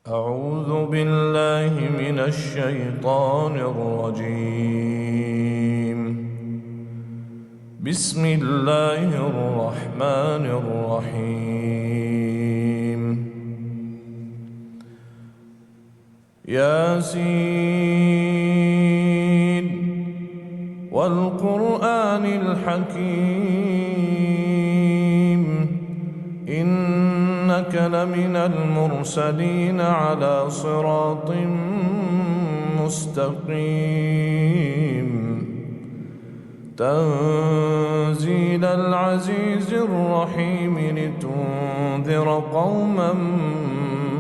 أعوذ بالله من الشيطان الرجيم. بسم الله الرحمن الرحيم. ياسين والقرآن الحكيم إنك لمن المرسلين على صراط مستقيم تنزيل العزيز الرحيم لتنذر قوما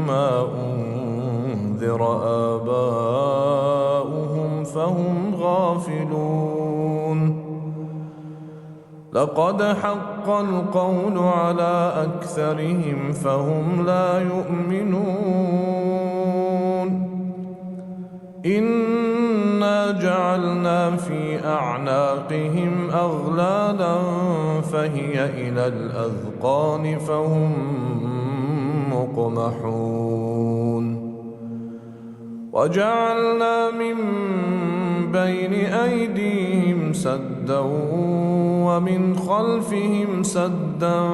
ما أنذر آباؤهم فهم غافلون لقد حق القول على أكثرهم فهم لا يؤمنون إنا جعلنا في أعناقهم أغلالا فهي إلى الأذقان فهم مقمحون وجعلنا من بين أيديهم سدا ومن خلفهم سدا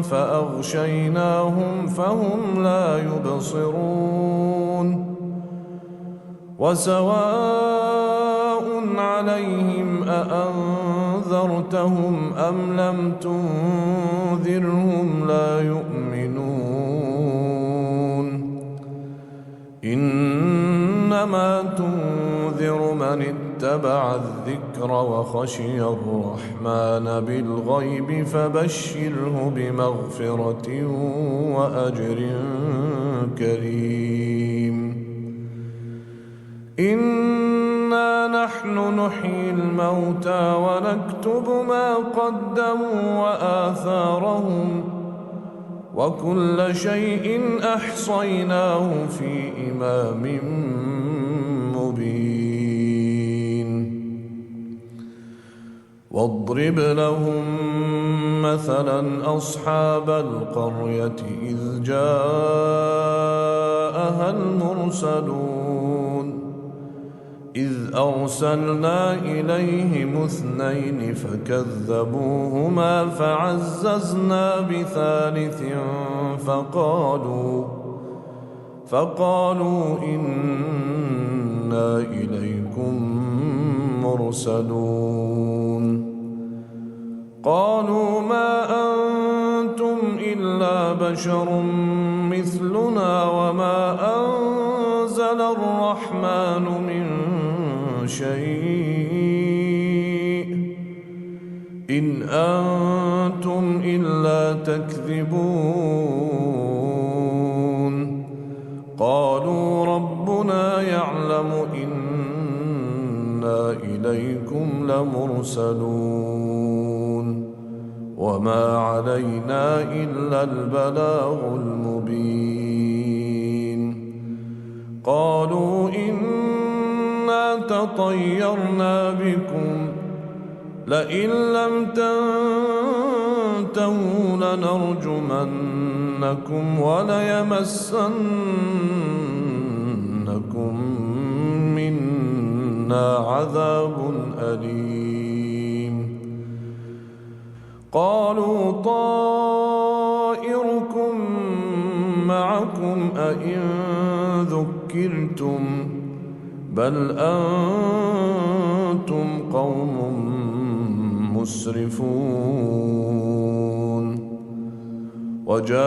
فأغشيناهم فهم لا يبصرون وسواء عليهم أأنذرتهم أم لم تنذرهم لا يؤمنون إنما تنذر من اتبع الذكر وخشي الرحمن بالغيب فبشره بمغفرة وأجر كريم إنا نحن نحيي الموتى ونكتب ما قدموا وآثارهم وكل شيء أحصيناه في إمام مبين واضرب لهم مثلا أصحاب القرية إذ جاءها المرسلون إذ أرسلنا إليهم اثنين فكذبوهما فعززنا بثالث فقالوا إنا إليكم مرسلون قالوا ما أنتم إلا بشر مثلنا وما أنزل الرحمن من شيء إن أنتم إلا تكذبون قالوا ربنا يعلم إنا إليكم لمرسلون وما علينا إلا البلاغ المبين قالوا إنا تطيرنا بكم لئن لم تنتهوا لنرجمنكم وليمسنكم منا عذاب أليم قالوا طائركم معكم أئن ذكرتم بل أنتم قوم مسرفون وجاء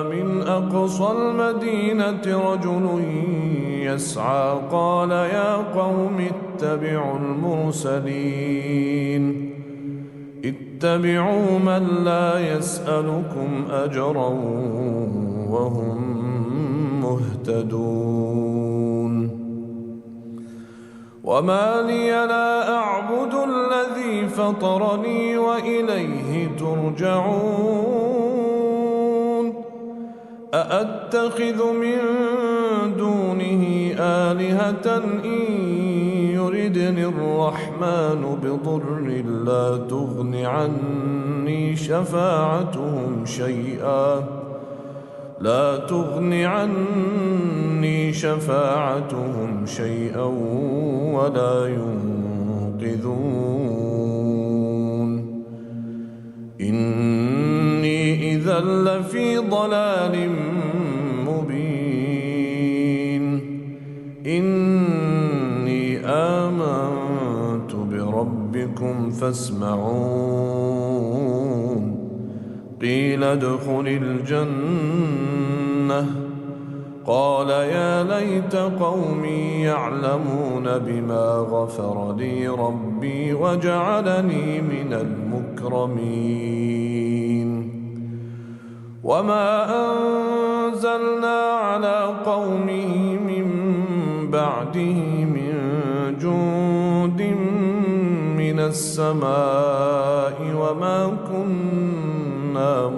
من أقصى المدينة رجل يسعى قال يا قوم اتبعوا المرسلين اتبعوا من لا يسألكم أجرا وهم مهتدون وما لي لا أعبد الذي فطرني وإليه ترجعون أأتخذ من دونه آلهة إن يردني الرحمن بضر لا تغن عني شفاعتهم شيئا لا تغن عني شفاعتهم شيئا ولا ينقذون إني إذا لفي ضلال مبين إني آمنت بربكم فاسمعون قيل ادخل الجنة قال يا ليت قومي يعلمون بما غفر لي ربي وجعلني من المكرمين وما أنزلنا على قومه من بعده من جند من السماء وما كنا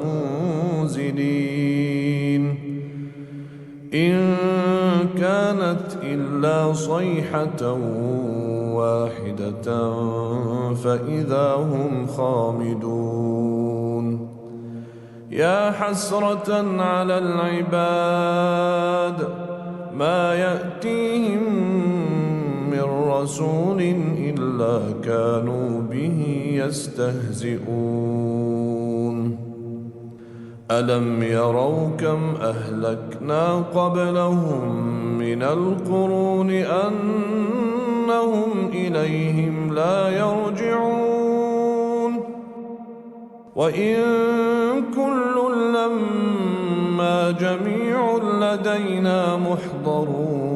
منزلين إن كانت إلا صيحة واحدة فإذا هم خامدون يا حسرة على العباد ما يأتيهم من رسول إلا كانوا به يستهزئون ألم يروا كم أهلكنا قبلهم من القرون أنهم إليهم لا يرجعون وإن كل لما جميع لدينا محضرون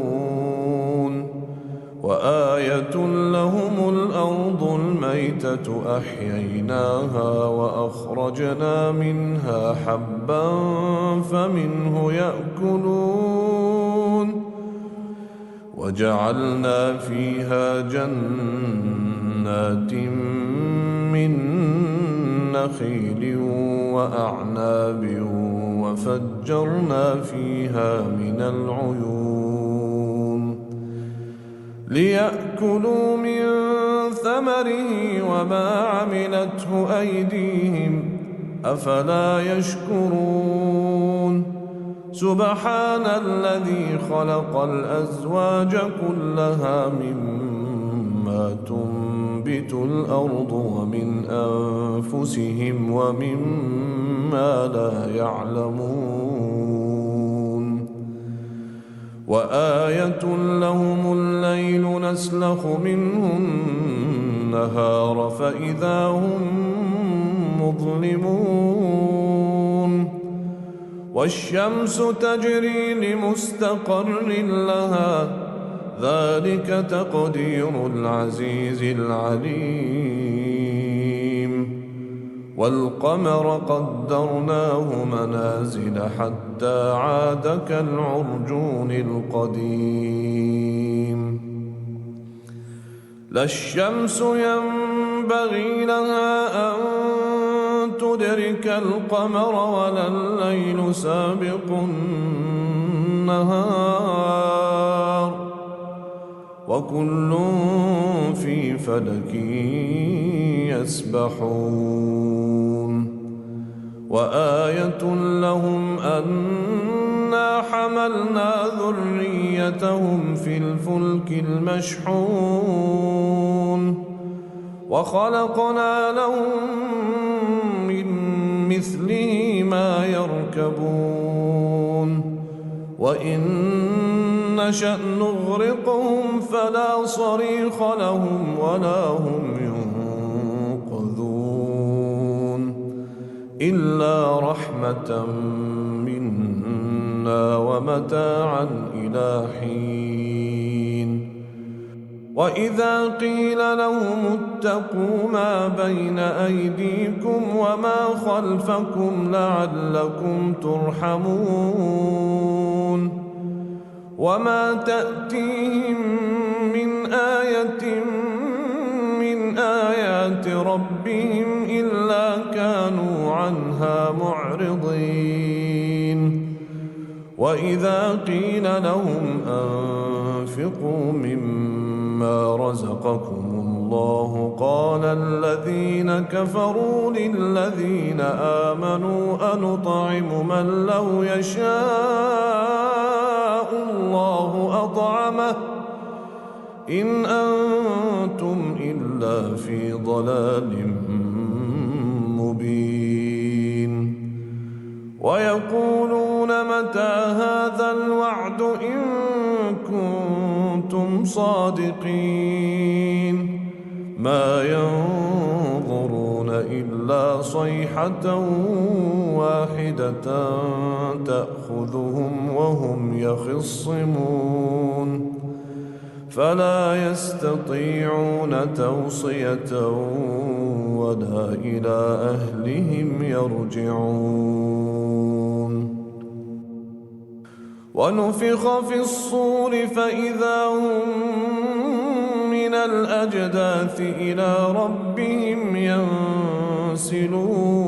وآية لهم الأرض الميتة أحييناها وأخرجنا منها حبا فمنه يأكلون وجعلنا فيها جنات من نخيل وأعناب وفجرنا فيها من العيون ليأكلوا من ثمره وما عملته أيديهم أفلا يشكرون سبحان الذي خلق الأزواج كلها مما تنبت الأرض ومن أنفسهم ومما لا يعلمون وآية لهم الليل نسلخ منه النهار فإذا هم مظلمون والشمس تجري لمستقر لها ذلك تقدير العزيز العليم والقمر قدرناه منازل حتى عاد كالعرجون القديم لا الشمس ينبغي لها أن تدرك القمر ولا الليل سابق النهار وكل في فلك يسبحون وآية لهم أنا حملنا ذريتهم في الفلك المشحون وخلقنا لهم من مثله ما يركبون وإن نشأ نغرقهم فلا صريخ لهم ولا هم ينقذون إلا رحمة منا ومتاعا إلى حين وإذا قيل لهم اتقوا ما بين أيديكم وما خلفكم لعلكم ترحمون وما تأتيهم من آية من آيات ربهم إلا كانوا عنها معرضين وإذا قيل لهم أنفقوا مما رزقكم الله قال الذين كفروا للذين آمنوا أنطعم من لو يشاء الله أطعمه إن أنتم إلا في ضلال مبين ويقولون متى هذا الوعد إن كنتم صادقين ما ينظرون إلا صيحة واحدة تأخذهم وهم يخصمون فلا يستطيعون توصية ولا إلى أهلهم يرجعون ونفخ في الصور فإذا هم من الأجداث إلى ربهم ينسلون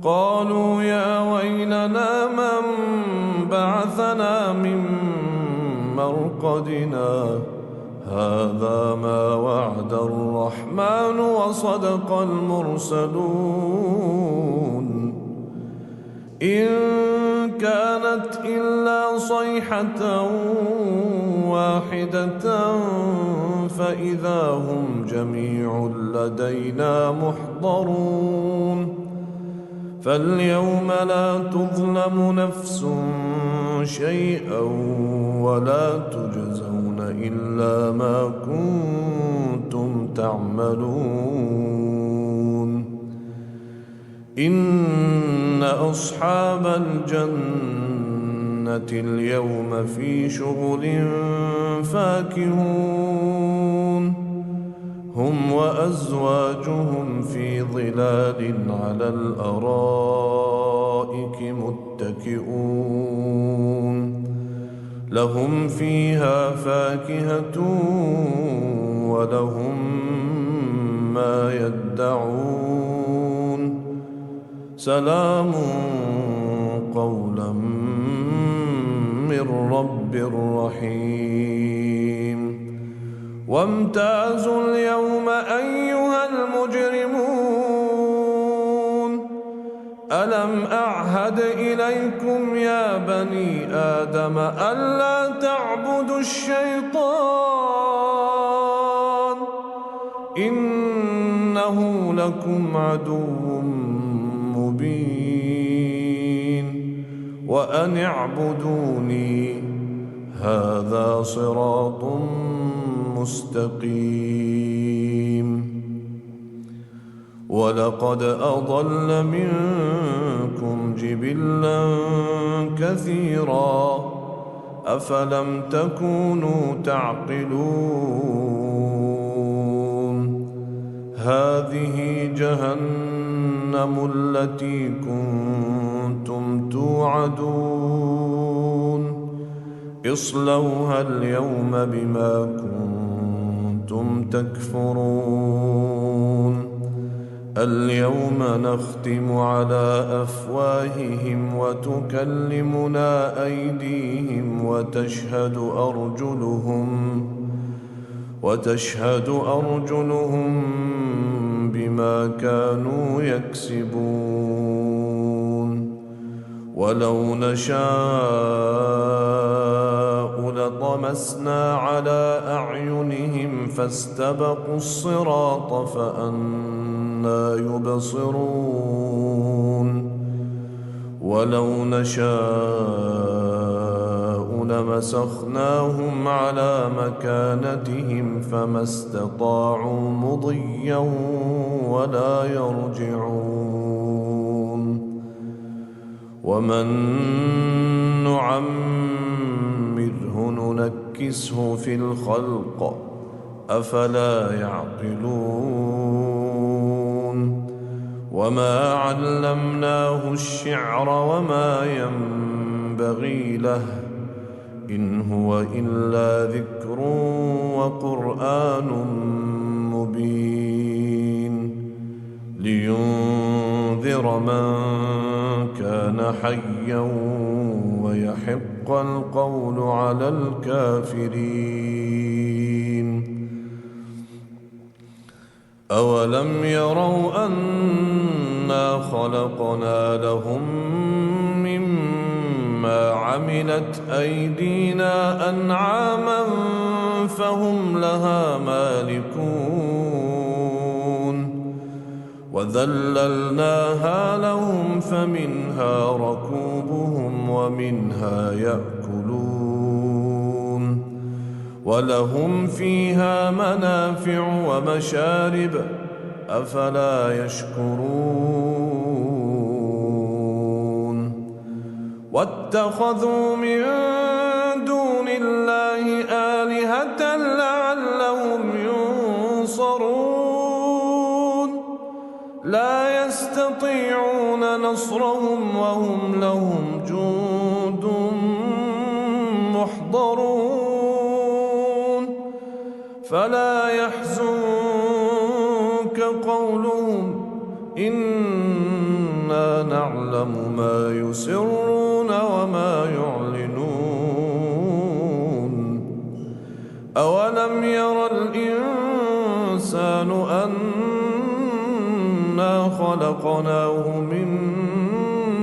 قالوا يا ويلنا من بعثنا من مرقدنا هذا ما وعد الرحمن وصدق المرسلون إن كانت إلا صيحة واحدة فإذا هم جميع لدينا محضرون فاليوم لا تظلم نفس شيئا ولا تجزون إلا ما كنتم تعملون إن أصحاب الجنة اليوم في شغل فاكهون هم وأزواجهم في ظلال على الأرائك متكئون لهم فيها فاكهة ولهم ما يدعون سلام قولا من رب رحيم وامتازوا اليوم أيها المجرمون ألم أعهد إليكم يا بني آدم ألا تعبدوا الشيطان إنه لكم عدو مبين وأن اعبدوني هذا صراط مستقيم ولقد أضل منكم جبلا كثيرا أفلم تكونوا تعقلون هذه جهنم التي كنتم توعدون اصلوها اليوم بما كنتم تكفرون اليوم نختم على أفواههم وتكلمنا أيديهم وتشهد أرجلهم بما كانوا يكسبون ولو نشاء لطمسنا على أعينهم فاستبقوا الصراط فأنى يبصرون ولو نشاء لمسخناهم على مكانتهم فما استطاعوا مضيا ولا يرجعون ومن نعمره ننكسه في الخلق أفلا يعقلون وما علمناه الشعر وما ينبغي له إن هو إلا ذكر وقرآن مبين لينذر لينذر من كان حيا ويحق القول على الكافرين. أولم يروا أنا خلقنا لهم مما عملت أيدينا أنعاما فهم لها مالكون وذللناها لهم فمنها ركوبهم ومنها يأكلون ولهم فيها منافع ومشارب أفلا يشكرون. واتخذوا من دون الله آلهة لعلهم ينصرون لا يستطيعون نصرهم وهم لهم جند محضرون فلا يحزنك قولهم إنا نعلم ما يسرون وما يعلنون. أولم ير الإنسان أنا خلقناه من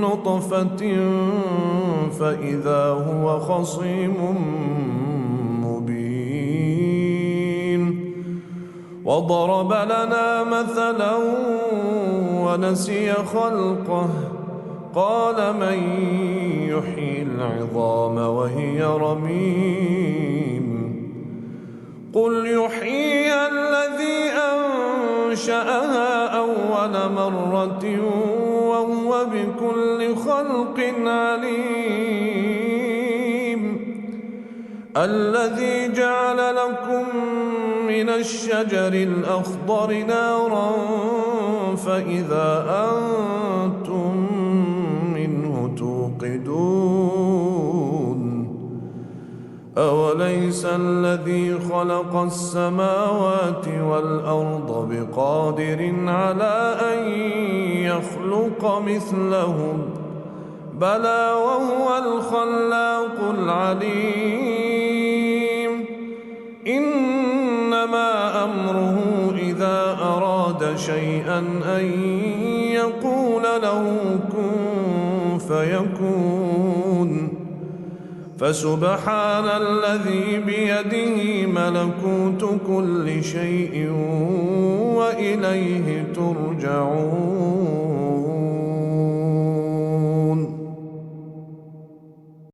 نطفة فإذا هو خصيم مبين وضرب لنا مثلا ونسي خلقه قال من يحيي العظام وهي رميم قل يحييها الذي أنشأها أول مرة وهو بكل خلق عليم الذي جعل لكم من الشجر الأخضر نارا فإذا أنتم منه توقدون أوليس الذي خلق السماوات والأرض بقادر على أن يخلق مثلهم بلى وهو الخلاق العليم. إنما أمره إذا أراد شيئا أن يقول له كن فيكون فسبحان الذي بيده ملكوت كل شيء وإليه ترجعون.